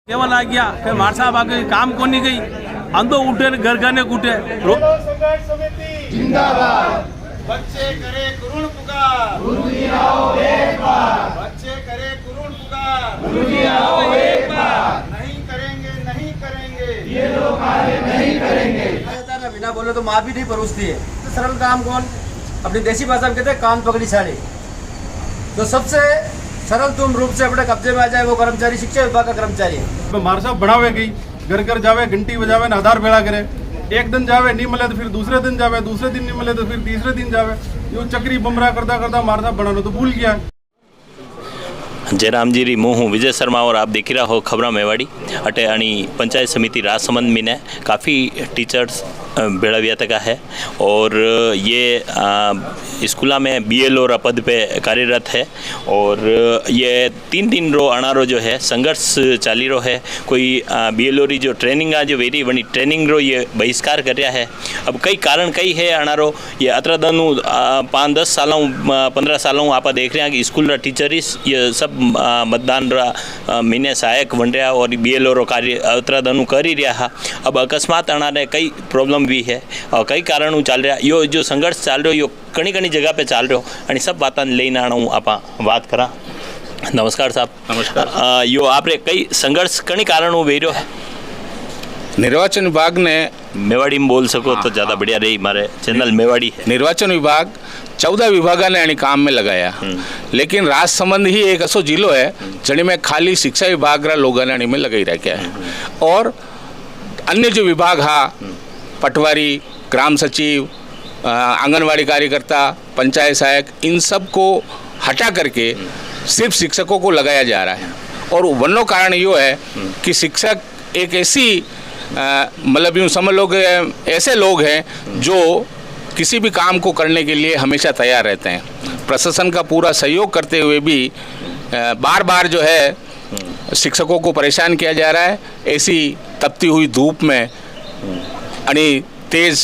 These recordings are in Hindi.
केवल आ गया फिर मार साहब आके काम को नहीं गई अंधो उठे घर घर ने कूटे संघर्ष समिति जिंदाबाद। बच्चे करे करुण पुकार, गुरुजी आओ एक बार। बच्चे करे करुण पुकार, गुरुजी आओ एक बार। नहीं करेंगे नहीं करेंगे ये लोग आगे नहीं करेंगे। बिना बोले तो मार भी नहीं परोसती है। तो सरल काम कौन, अपनी देसी भाषा में कहते हैं कान पकड़ी साड़ी। तो सबसे सरल तुम रूप से अपने कब्जे में आ जाए वो कर्मचारी शिक्षा विभाग का कर्मचारी है। मार साहब बढ़ावे गई घर घर जावे घंटी बजावे न आधार बेड़ा करे। एक दिन जावे नहीं मिले तो फिर दूसरे दिन जावे, दूसरे दिन नहीं मिले तो फिर तीसरे दिन जावे। यो चक्री बमरा करता करता मार साहब बनाना तो भूल गया। जयराम जी मैं हूँ विजय शर्मा और आप देख रहा हो खबरा मेवाड़ी अटे अणी पंचायत समिति राजसमंद में ने काफ़ी टीचर्स बेड़ाविया तक है और ये स्कूला में BLO पद पे कार्यरत है और ये 3 रो अणारो जो है संघर्ष चाली रो है। कोई BLO री जो ट्रेनिंग जो वेरी वनी ट्रेनिंग रो ये बहिष्कार कर रहा है। अब कई कारण कई है अणारो ये अत्र दनु 5-10 सालों 15 सालों आप देख रहे हैं कि स्कूल टीचरिस ये सब मतदान महीने सहायक बन रहा और BLO रो कार्य अत्र दनु कर ही रहा। अब अकस्मात अणारे कई प्रॉब्लम भी है और कई कारणों चाल रहा यो जो संघर्ष चाल रहा यो कणी जगह पे चाल रहा और सब बातों लईने आणु आप बात करा। नमस्कार साहब। नमस्कार। यो आपरे कई संघर्ष कणी कारणों वेरो है। निर्वाचन विभाग ने मेवाड़ी में बोल सको तो ज़्यादा बढ़िया रही। हमारे चैनल मेवाड़ी है। निर्वाचन विभाग 14 विभागा ने यानी काम में लगाया, लेकिन राजसमंद ही एक ऐसो जिलो है जड़ी में खाली शिक्षा विभाग रा लोग ने में लगाई रखा है और अन्य जो विभाग हा पटवारी, ग्राम सचिव, आंगनवाड़ी कार्यकर्ता, पंचायत सहायक, इन सब को हटा करके सिर्फ शिक्षकों को लगाया जा रहा है। और वनो कारण यो है कि शिक्षक एक ऐसी मतलब यूँ समझ लोग ऐसे लोग हैं जो किसी भी काम को करने के लिए हमेशा तैयार रहते हैं। प्रशासन का पूरा सहयोग करते हुए भी बार बार जो है शिक्षकों को परेशान किया जा रहा है। ऐसी तपती हुई धूप में अणी तेज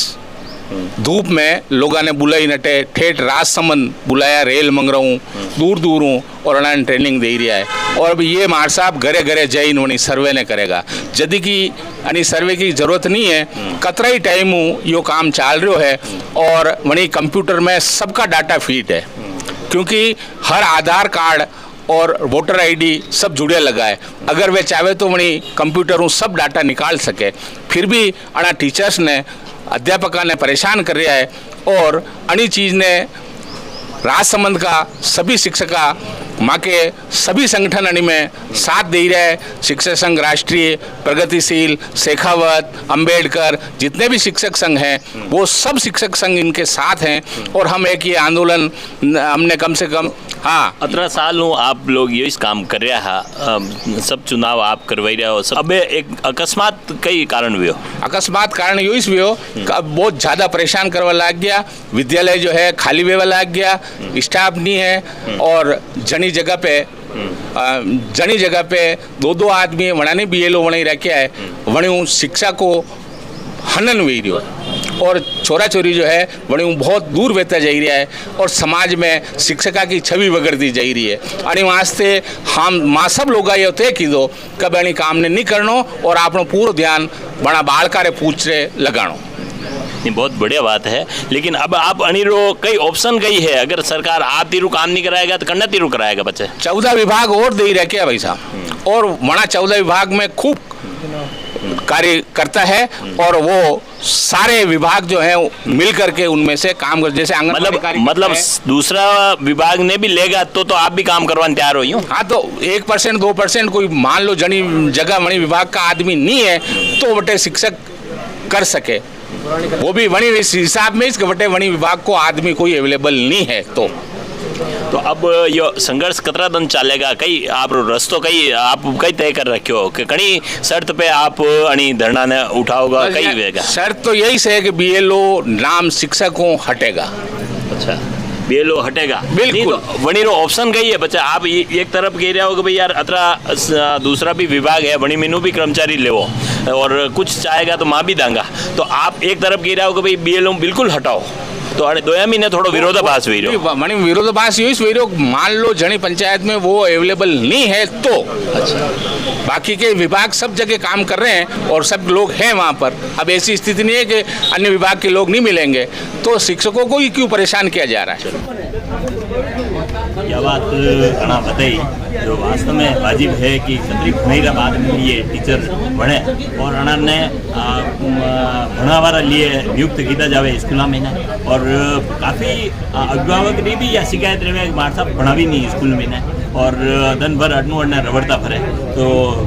धूप में लोगों ने बुलाई नटे ठेठ राजसमंद बुलाया, रेल मंगराऊँ दूर दूर हूँ और अणाने ट्रेनिंग दे रहा है। और अब ये मार साहब घरे घरे जैन वनी सर्वे ने करेगा जदि की अनी सर्वे की जरूरत नहीं है। कतरा ही टाइम यो काम चाल रहा है और वनी कंप्यूटर में सबका डाटा फीट है क्योंकि हर आधार कार्ड और वोटर ID सब जुड़े लगा है। अगर वे चाहे तो वही कंप्यूटर सब डाटा निकाल सके, फिर भी अना टीचर्स ने अध्यापकों ने परेशान कर रहा है और अनी चीज़ ने राजसमंद का सभी शिक्षका माँ के सभी संगठन अणी में साथ दे रहा है। शिक्षक संघ राष्ट्रीय, प्रगतिशील, शेखावत, अंबेडकर, जितने भी शिक्षक संघ हैं वो सब शिक्षक संघ इनके साथ हैं और हम एक ये आंदोलन हमने कम से कम 18 साल आप लोग ये इस काम कर रहा है, सब चुनाव आप करवाई रहे हो सब। अब एक अकस्मात कई कारण भी हो। अकस्मात कारण यो इस भी हो अब बहुत ज़्यादा परेशान करवा लग गया। विद्यालय जो है खाली वेवा लग गया, स्टाफ नहीं है और जनी जगह पे 2-2 आदमी वणाने BLO वणी रखा है। वणियों शिक्षा को हनन वे रही और छोरा छोरी जो है वणी बहुत दूर वेता जा रहा है और समाज में शिक्षका की छवि बगड़ती जा रही है। अरे वास्ते हम माँ सब लोग ये तय कीधो कब अणी काम ने नहीं करनो और आपनो पूरा ध्यान बड़ा बालका रे पूछ रे लगाणो। नहीं बहुत बढ़िया बात है, लेकिन अब आप अणीरो कई ऑप्शन गई है। अगर सरकार आप तीरू काम नहीं कराएगा तो कन्ना तीरू कराएगा बच्चे। 14 विभाग और दे रखे है भाई साहब और वहाँ 14 विभाग में खूब कार्य करता है और वो सारे विभाग जो है मिल करके उनमें से काम कर जैसे मतलब दूसरा विभाग ने भी लेगा तो आप भी काम करवाने तैयार हो यूँ। हाँ तो 1% 2% कोई मान लो जनी जगह वणी विभाग का आदमी नहीं है तो वटे शिक्षक कर सके, वो भी वणी इस हिसाब में इसके वटे वणी विभाग को आदमी कोई अवेलेबल नहीं है। तो अब यो संघर्ष कतरा दिन चलेगा, कई आप रस्तो कई आप कई तय कर रखे हो कि कई शर्त पे आप अणी धरना ने उठाओगा कई वेगा? शर्त तो यही से कि BLO नाम शिक्षकों हटेगा। अच्छा BLO हटेगा बिल्कुल। तो वणी रो ऑप्शन कही है बच्चा आप एक तरफ कह रहे हो कि भाई यार अतरा दूसरा भी विभाग है वणी मीनू भी कर्मचारी लेवो और कुछ चाहेगा तो माँ भी दांगा, तो आप एक तरफ कह रहे हो कि भाई BLO बिल्कुल हटाओ તો અને દોયામીને થોડો વિરોધાભાસ વર્યો મને વિરોधाभास यही स्वीरो मान लो जनी पंचायत में वो अवेलेबल नहीं है तो अच्छा बाकी के विभाग सब जगह काम कर रहे हैं और सब लोग हैं वहाँ पर। अब ऐसी स्थिति नहीं है कि अन्य विभाग के लोग नहीं मिलेंगे, तो शिक्षकों को ही क्यों परेशान किया जा रहा है। यह बात घना बताई जो वास्तव में वाजिब है कि तकलीफ नहीं रहा बाद में ये टीचर बने और अना ने भणावारा लिए नियुक्त किया जाए स्कूल में ने और काफ़ी अभिभावक ने भी यह शिकायत रहे मार साहब भणावी नहीं स्कूल में ने और दिन भर अडनू अडने रवड़ता फरे, तो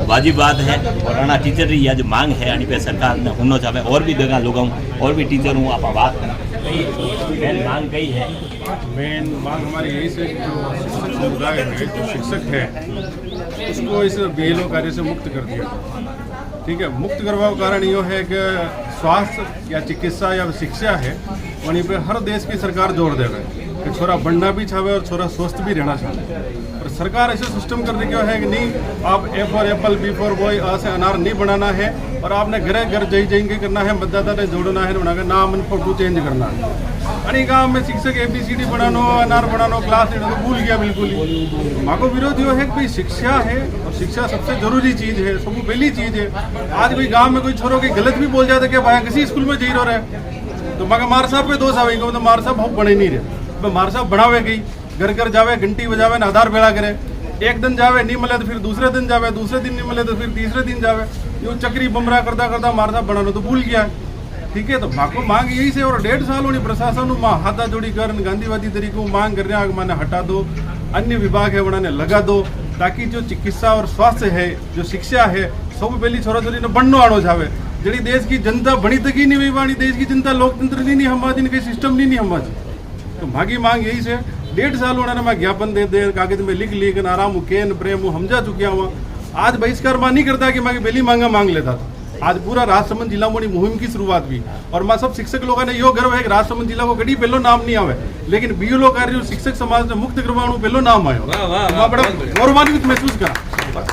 वाजिब बात है और अना टीचर की यह जो मांग है अनी पे सरकार ने होना चाहे और भी जगह लोग और भी टीचर हूँ आप बात मेन मांग कई है। मेन मांग हमारी यही से जो शिक्षक समुदाय है, जो शिक्षक है उसको इस बीएलओ कार्य से मुक्त कर दिया। ठीक है, मुक्त करवा का कारण ये है कि स्वास्थ्य या चिकित्सा या शिक्षा है वहीं पे हर देश की सरकार जोर दे रहा है कि छोरा बढ़ना भी चाहे और छोरा स्वस्थ भी रहना चाहे। और सरकार ऐसे सिस्टम करने की है कि नहीं आप A for apple B for boy से अनार नहीं बनाना है और आपने घर घर जाएंगे करना है, मतदाता ने जोड़ना है, बना के नाम फोटो चेंज करना है। अरे गाँव में शिक्षक ABCD बनानो अनार बनानो क्लास लेना तो भूल गया बिल्कुल ही। माँ को विरोध ये है कि भाई शिक्षा है और शिक्षा सबसे जरूरी चीज़ है, सब पहली चीज़ है। आज भाई गाँव में कोई छोरों की गलत भी बोल जाता कि भाई किसी स्कूल में जी रहा है तो मगर मार साहब पे दोष आवेगा, तो मार साहब हम बने नहीं रहे, मार साहब बढ़ावे गई घर घर जावे घंटी बजावे ना आधार बेड़ा करे, एक दिन जावे नहीं मिले तो फिर दूसरे दिन जावे, दूसरे दिन नहीं मिले तो फिर तीसरे दिन जावे, यूँ चक्री बमरा करता करता मार साहब बनाना तो भूल गया। ठीक है, तो माको मांग यही से और 1.5 साल होनी प्रशासन माँ हाथा जोड़ी कर गांधीवादी तरीकों मांग कर रहे हैं मैंने हटा दो, अन्य विभाग है उन्होंने लगा दो ताकि जो चिकित्सा और स्वास्थ्य है जो शिक्षा है सब पहली छोरा छोरी ने बननो आनो जावे। जड़ी देश की जनता बनी तक ही नहीं हुई वाणी, देश की जनता लोकतंत्र नहीं हमारी इनके सिस्टम नहीं हमारी। तो मागी मांग यही से 1.5 साल उन्होंने मैं ज्ञापन दे दे कागज में लिख ली आराम केन प्रेम समझा चुकिया हुआ। आज बहिष्कार मां नहीं करता कि मैं बेली मांगा मांग लेता था। आज पूरा राजसमंद जिला में मुहिम की शुरुआत हुई और मैं सब शिक्षक लोगों ने यो गर्व है कि राजसमंद जिला को कभी पहलो नाम नहीं आवे, लेकिन बीएलओ कार्य शिक्षक समाज ने मुक्त करवाणु पहलो नाम आयो। मैं बड़ा गौरवान्वित महसूस करा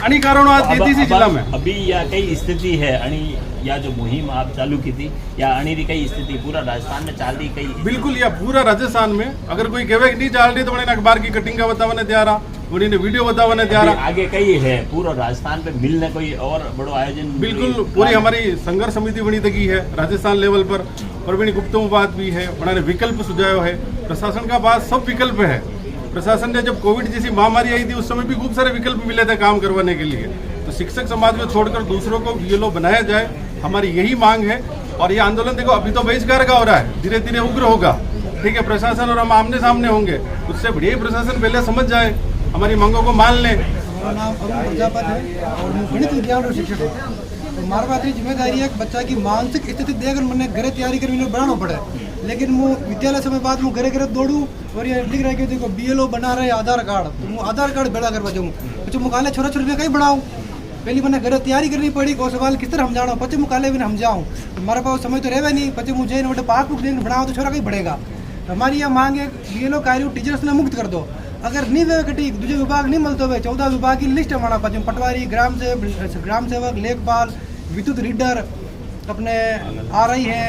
अनि कारण आज 33 जिला में अभी या कई स्थिति है अनि या जो मुहिम आप चालू की थी या अणी की कई स्थिति पूरा राजस्थान में चाल रही कई बिल्कुल या पूरा राजस्थान में अगर कोई कहे नहीं चाल रही तो उन्हें अखबार की कटिंग का बतावाने तैयार उन्हें वीडियो बतावाने तैयार आगे कई है पूरा राजस्थान पे मिलने कोई और बड़ो आयोजन बिल्कुल पूरी हमारी संघर्ष समिति बनी तकी है राजस्थान लेवल पर। प्रवीण गुप्तों बात भी है, उन्होंने विकल्प सुझाया है, प्रशासन का पास सब विकल्प है। प्रशासन ने जब कोविड जैसी महामारी आई थी उस समय भी खूब सारे विकल्प मिले थे काम करवाने के लिए। तो शिक्षक समाज को छोड़कर दूसरों को बीएलओ बनाया जाए, हमारी यही मांग है। और ये आंदोलन देखो अभी तो बहिष्कार का हो रहा है, धीरे धीरे उग्र होगा। ठीक है, प्रशासन और हम आमने सामने होंगे, उससे बढ़िया प्रशासन पहले समझ जाए, हमारी मांगों को मान लें। मेरा नाम अरुण प्रजापति है और मैं गणित विज्ञान और शिक्षक हूँ। तो हमारे पास जिम्मेदारी है कि बच्चा की मानसिक स्थिति देखकर मैंने घर तैयारी कर बढ़ाना पड़े, लेकिन वो विद्यालय समय बाद मैं घर दौड़ूँ और ये लिख रहा है कि देखो बीएलओ बना रहे आधार कार्ड, तो मैं आधार कार्ड बेड़ा कर बचाऊँ बच्चों मुकाले छोरा छोरी कहीं बढ़ाऊँ। पहली मैंने घर तैयारी करनी पड़ी को सवाल किस तरह समझाना पचे मुकाले भी समझाऊँ, हमारे पास समय तो रहे नहीं, पचे मुझे नोटे पासबुक देकर बढ़ाओ तो छोरा कहीं बढ़ेगा। हमारी यह मांग है बीएलओ कार्य टीचर्स ने मुक्त कर दो। अगर नहीं वे कटी दूसरे विभाग नहीं मिलते हुए 14 विभाग की लिस्ट हमारा पास पटवारी ग्राम सेवक लेखपाल विद्युत रीडर अपने आ रही है,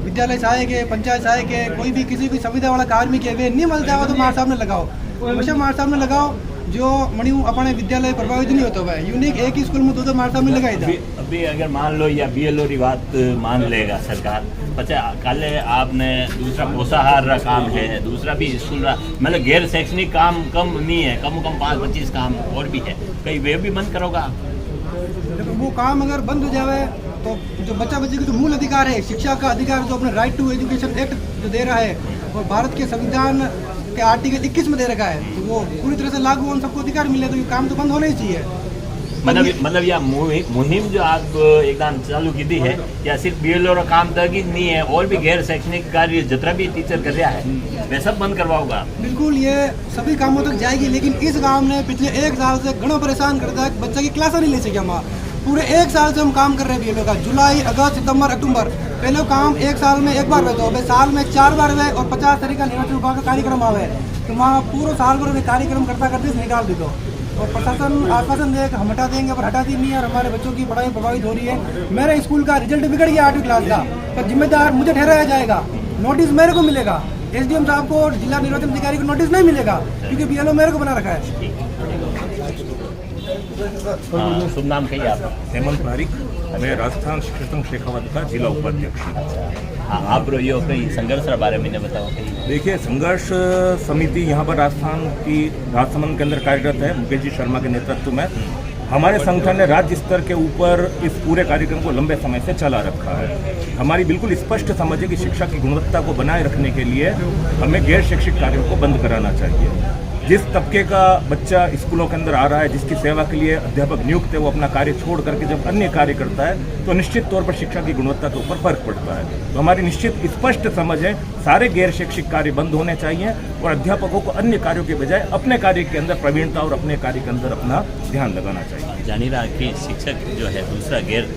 विद्यालय सहायक है, पंचायत सहायक है, कोई भी किसी भी संविदा वाला कार्मिक है वे नहीं मिलता है तो मार साहब ने लगाओ, हमेशा मार साहब ने लगाओ जो मणि अपने विद्यालय प्रभावित नहीं होता है। यूनिक एक ही स्कूल में दो मार साहब ने लगाई था। अभी अगर मान लो या बीएलओ की बात मान लेगा सरकार, पचा कल आपने दूसरा पोषाहार का काम है, दूसरा भी स्कूल मतलब गैर शैक्षणिक काम कम नहीं है, कम 5-25 काम और भी है, कहीं वे भी बंद करोगा? वो काम अगर बंद हो जाए तो जो बच्चा बच्चे की जो मूल अधिकार है शिक्षा का अधिकार, जो अपने राइट टू एजुकेशन एक्ट जो दे रहा है और भारत के संविधान के आर्टिकल 21 में दे रखा है, तो वो पूरी तरह से लागू उन सबको अधिकार मिले, तो ये काम तो बंद होना ही चाहिए। मतलब यह मुहिम जो आप एकदम चालू की थी है या सिर्फ बीएलओ का काम तक ही नहीं है, और भी गैर शैक्षणिक कार्य जितना भी टीचर कर रहा है वे सब बंद करवाओगा? बिल्कुल, ये सभी कामों तक जाएगी, लेकिन इस गांव ने पिछले 1 साल से घणो परेशान करता है, बच्चा की क्लास नहीं ले सके। हम पूरे 1 साल से हम काम कर रहे हैं बीएलओ का, जुलाई अगस्त सितंबर अक्टूबर, पहले काम 1 साल में 1 बार हुए, तो साल में 4 बार हुए और 50 तरीका निर्वाचन विभाग का कार्यक्रम आवे, तो वहाँ पूरा साल भर कार्यक्रम करता करते निकाल दी दो। और प्रशासन आश्वासन दे हम हटा देंगे, पर हटाती नहीं है और हमारे बच्चों की पढ़ाई प्रभावित हो रही है। मेरे स्कूल का रिजल्ट बिगड़ गया 8वीं क्लास का, पर जिम्मेदार मुझे ठहराया जाएगा। नोटिस मेरे को मिलेगा, एसडीएम साहब को और जिला निर्वाचन अधिकारी को नोटिस नहीं मिलेगा, क्योंकि बीएलओ मेरे को बना रखा है। शुभ नाम कहिए आप? हेमंत पारिक, मैं राजस्थान शिक्षक संघ शेखावत का जिला उपाध्यक्ष हूँ। आप यो कई संघर्ष के बारे में बताओ। देखिए, संघर्ष समिति यहाँ पर राजस्थान की राजसमंद के अंदर कार्यरत है, मुकेश जी शर्मा के नेतृत्व में। हमारे संगठन ने राज्य स्तर के ऊपर इस पूरे कार्यक्रम को लंबे समय से चला रखा है। हमारी बिल्कुल स्पष्ट समझ है कि शिक्षा की गुणवत्ता को बनाए रखने के लिए हमें गैर शैक्षिक कार्यों को बंद कराना चाहिए। जिस तबके का बच्चा स्कूलों के अंदर आ रहा है, जिसकी सेवा के लिए अध्यापक नियुक्त है, वो अपना कार्य छोड़ करके जब अन्य कार्य करता है तो निश्चित तौर पर शिक्षा की गुणवत्ता के ऊपर फर्क पड़ता है। तो हमारी निश्चित स्पष्ट समझ है, सारे गैर शैक्षिक कार्य बंद होने चाहिए और अध्यापकों को अन्य कार्यों के बजाय अपने कार्य के अंदर प्रवीणता और अपने कार्य के अंदर अपना ध्यान लगाना चाहिए। जानी रहा कि शिक्षक जो है दूसरा गैर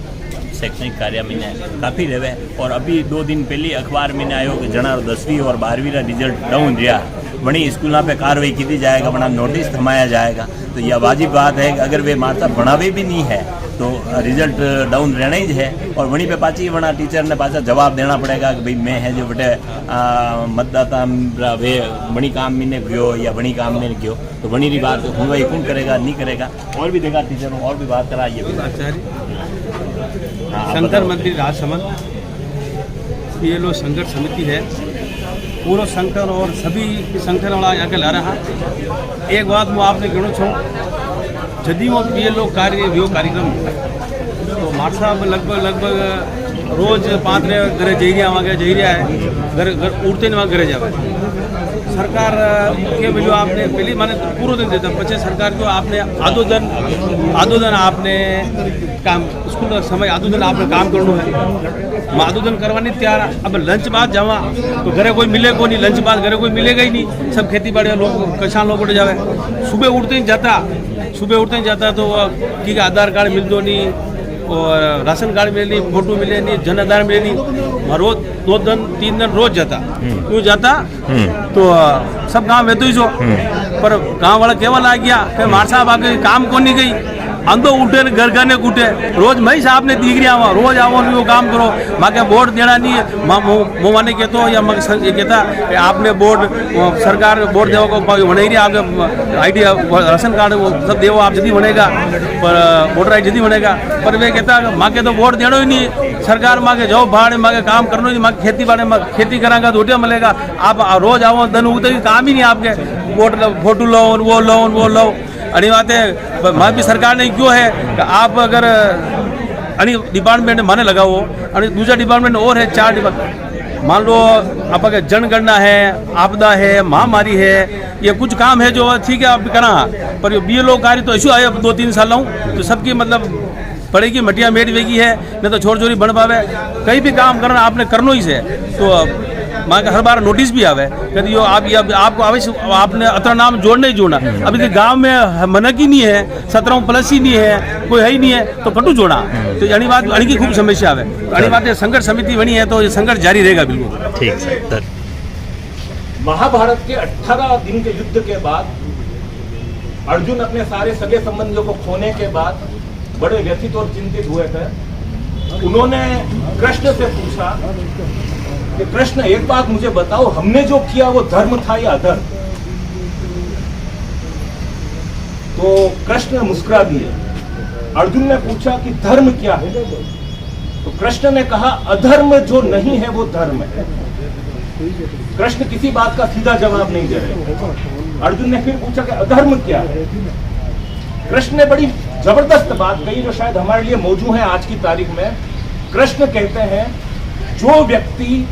शैक्षणिक कार्य में काफ़ी रहे, और अभी 2 दिन पहले अखबार में आयो कि जना 10वीं और 12वीं का रिजल्ट डाउन रहा, वही स्कूल पे कार्रवाई की जाएगा, बना नोटिस थमाया जाएगा। तो यह वाजिब बात है कि अगर वे माता बनावे भी नहीं है तो रिजल्ट डाउन रहना ही है, और वहीं पे पाची वना टीचर ने पाचा जवाब देना पड़ेगा कि भाई मैं है जो बटे मतदाता वे वणी काम में ने गयो या वणी काम में गयो, तो वणी की बात हूँ वही कौन करेगा नहीं करेगा। और भी देखा टीचरों और भी बात करा ये शंकर मंदिर राजसमंद बीएलओ संघर्ष समिति है, पूरा संगठन और सभी संगठन वाला यहाँ के ला रहा। एक बात मैं आपने कहना चाहूँ, जदि वो बीएलओ कार्य वो कार्यक्रम तो मार साहब लगभग रोज 5 घरे जई रहा वहाँ जई रहा है, घर उड़ते वहाँ घरे जावे। सरकार के भी जो आपने पहले माने पूरा दिन देता, पचे सरकार को आपने आधो दिन आपने काम स्कूल समय आधो दिन आपने काम करना है, मैं आधो दिन करवानी तैयार। अब लंच बाद जावा तो घरे कोई मिले को नहीं, लंच बाद घरे कोई मिलेगा ही नहीं, सब खेती बाड़ी लोग किसान लोग उठ जावे। सुबह उठते ही जाता तो ठीक है, आधार कार्ड मिलते नहीं और राशन कार्ड मिले नहीं, फोटो मिले नहीं, जन आधार मिले नहीं, रोज 2 दिन 3 दिन रोज जाता। क्यों जाता तो सब गांव में तो ही जो, पर गांव वाला केवल आ गया फिर मार साहब आके काम को नहीं गई, अंदो उठे घर घने कूटे, रोज मैं साहब ने दिख रहा वहाँ रोज आओ वो काम करो, माँ के वोट देना नहीं है। मैं माने कहता या ये कहता आपने वोट सरकार वोट देव को बने रही, आपके ID राशन कार्ड वो सब देव आप जल्दी बनेगा, पर वोटर ID जल्दी बनेगा, पर वे कहता माँ के तो वोट देना ही नहीं, सरकार माँ के जाओ भाड़ माँ के काम करना ही नहीं, माँ खेती बाड़ी में खेती कराएगा तो रोटियाँ मिलेगा, आप रोज आओ दिन उगते काम ही नहीं आपके, वोट फोटो लो वो लो। अड़ी बात है मैं भी सरकार ने क्यों है कि आप अगर अड़ी डिपार्टमेंट माने लगाओ, अड़ी दूसरा डिपार्टमेंट और है 4 डिपार्टमेंट, मान लो आप अगर जनगणना है, आपदा है, महामारी है, ये कुछ काम है जो ठीक है आप करा, पर बीएलओ कार्य तो ऐसे आए 2-3 साल हूँ तो सबकी मतलब पड़ेगी मटिया मेट वेगी है, नहीं तो छोड़ छोड़ी बन पावे, कहीं भी काम करना आपने करनो ही से। तो माँ का हर बार नोटिस भी आवे कभी आपको आवश्य आपने अतरा नाम जोड़ना ही जोड़ना, अभी तो गांव में मनक ही नहीं है, 17+ ही नहीं है, कोई है ही नहीं है, तो कटू जोड़ा, तो यानी बात अणी की खूब समस्या आवे। अणी बात संघर्ष समिति बनी है तो ये संघर्ष जारी रहेगा बिल्कुल। ठीक सर। महाभारत के 18 दिन के युद्ध के बाद अर्जुन अपने सारे सगे संबंधियों को खोने के बाद बड़े व्यथित और चिंतित हुए थे। उन्होंने कृष्ण से पूछा कि कृष्ण एक बात मुझे बताओ, हमने जो किया वो धर्म था या अधर्म? तो कृष्ण मुस्कुरा दिए। अर्जुन ने पूछा कि धर्म क्या है? तो कृष्ण ने कहा अधर्म जो नहीं है वो धर्म है। कृष्ण किसी बात का सीधा जवाब नहीं दे रहे। अर्जुन ने फिर पूछा कि अधर्म क्या है? कृष्ण ने बड़ी जबरदस्त बात कही जो शायद हमारे लिए मौजूद है आज की तारीख में। कृष्ण कहते हैं जो व्यक्ति,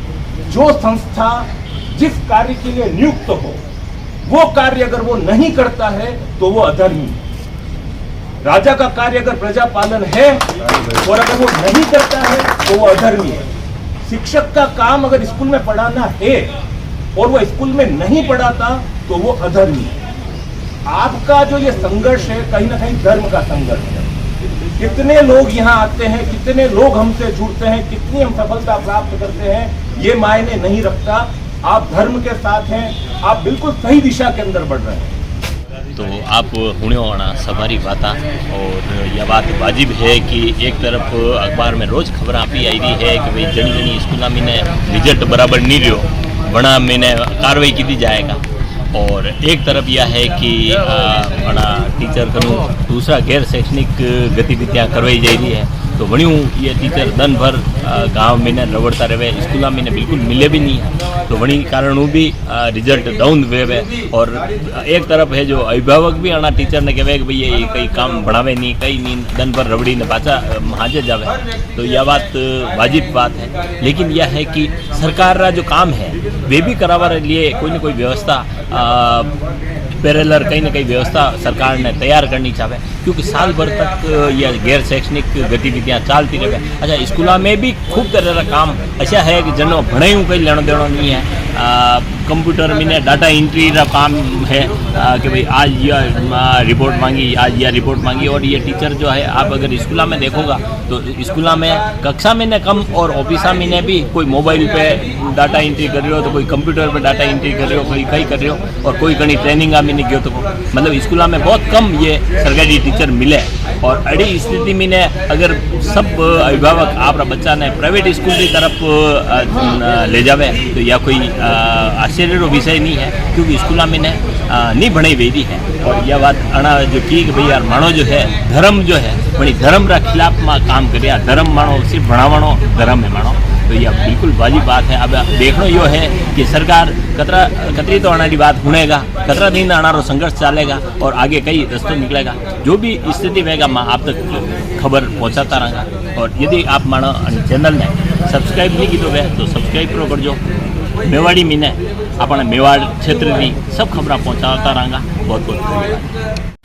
जो संस्था जिस कार्य के लिए नियुक्त हो वो कार्य अगर वो नहीं करता है तो वो अधर्मी है। राजा का कार्य अगर प्रजा पालन है और अगर वो नहीं करता है तो वो अधर्मी है। शिक्षक का काम अगर स्कूल में पढ़ाना है और वो स्कूल में नहीं पढ़ाता तो वो अधर्मी है। आपका जो ये संघर्ष है कहीं ना कहीं धर्म का संघर्ष है। कितने लोग यहाँ आते हैं, कितने लोग हमसे जुड़ते हैं, कितनी हम सफलता प्राप्त करते हैं, ये मायने नहीं रखता। आप धर्म के साथ हैं, आप बिल्कुल सही दिशा के अंदर बढ़ रहे हैं। तो आप हुणियों आना सवारी बाता और यह बात वाजिब है कि एक तरफ अखबार में रोज़ खबर आपी आई रही है कि भाई जनी जनी स्कूल में ने रिजल्ट बराबर नहीं रहो वना मैंने कार्रवाई की जाएगा, और एक तरफ यह है कि बड़ा टीचर करूँ दूसरा गैर शैक्षणिक गतिविधियाँ करवाई जा रही है, तो वणियों ये टीचर दिन भर गांव में ने रवड़ता रहे, स्कूल में ने बिल्कुल मिले भी नहीं है, तो वणी कारण भी रिजल्ट डाउन हुए। और एक तरफ है जो अभिभावक भी आना टीचर ने कहे कि भाई ये कई काम बढ़ावे नहीं, कई नहीं, दिन भर रबड़ी ने पाचा हाजे जावे, तो यह बात वाजिब बात है। लेकिन यह है कि सरकार का जो काम है वे भी करावा लिए कोई न कोई व्यवस्था पैरेलल कहीं ना कहीं व्यवस्था सरकार ने तैयार करनी चाहिए, क्योंकि साल भर तक यह गैर शैक्षणिक गतिविधियाँ चलती रहे। अच्छा, स्कूलों में भी खूब तरह का काम ऐसा है कि जनो भणाई कहीं लेना देना नहीं है, कंप्यूटर में डाटा एंट्री का काम है कि भाई आज यह रिपोर्ट मांगी, आज यह रिपोर्ट मांगी, और ये टीचर जो है आप अगर स्कूल में देखोगा तो स्कूल में कक्षा में ने कम और ऑफिसा में ने भी कोई मोबाइल पे डाटा एंट्री कर रहे हो, तो कोई कंप्यूटर पे डाटा एंट्री कर रहे हो, कोई कहीं कर रहे हो, और कोई कहीं ट्रेनिंग में नहीं गयो, तो मतलब स्कूल में बहुत कम ये सरकारी टीचर मिले। और अड़ी स्थिति में ने अगर सब अभिभावक आप बच्चा ने प्राइवेट स्कूल की तरफ ले जावे तो यह कोई आश्चर्य विषय नहीं है, क्योंकि स्कूल में ने नहीं भणाई वेदी है। और यह बात अणा जो की कि भाई यार मानो जो है धर्म जो है वही धर्म रा खिलाफ में काम करे, धर्म मानो सिर्फ भणावणो धर्म है मानो, तो यह बिल्कुल वाजिब बात है। अब देखना यो है कि सरकार कतरी तो आना की बात सुनेगा, कतरा दिन आना रो संघर्ष चलेगा और आगे कई रस्तों निकलेगा, जो भी स्थिति रहेगा मैं आप तक खबर पहुंचाता रहूँगा। और यदि आप मानो चैनल ने सब्सक्राइब नहीं की तो सब्सक्राइब करो करजो। मेवाड़ी में ने अपने मेवाड़ क्षेत्र की सब खबर पहुंचाता रहूँगा। बहुत बहुत धन्यवाद।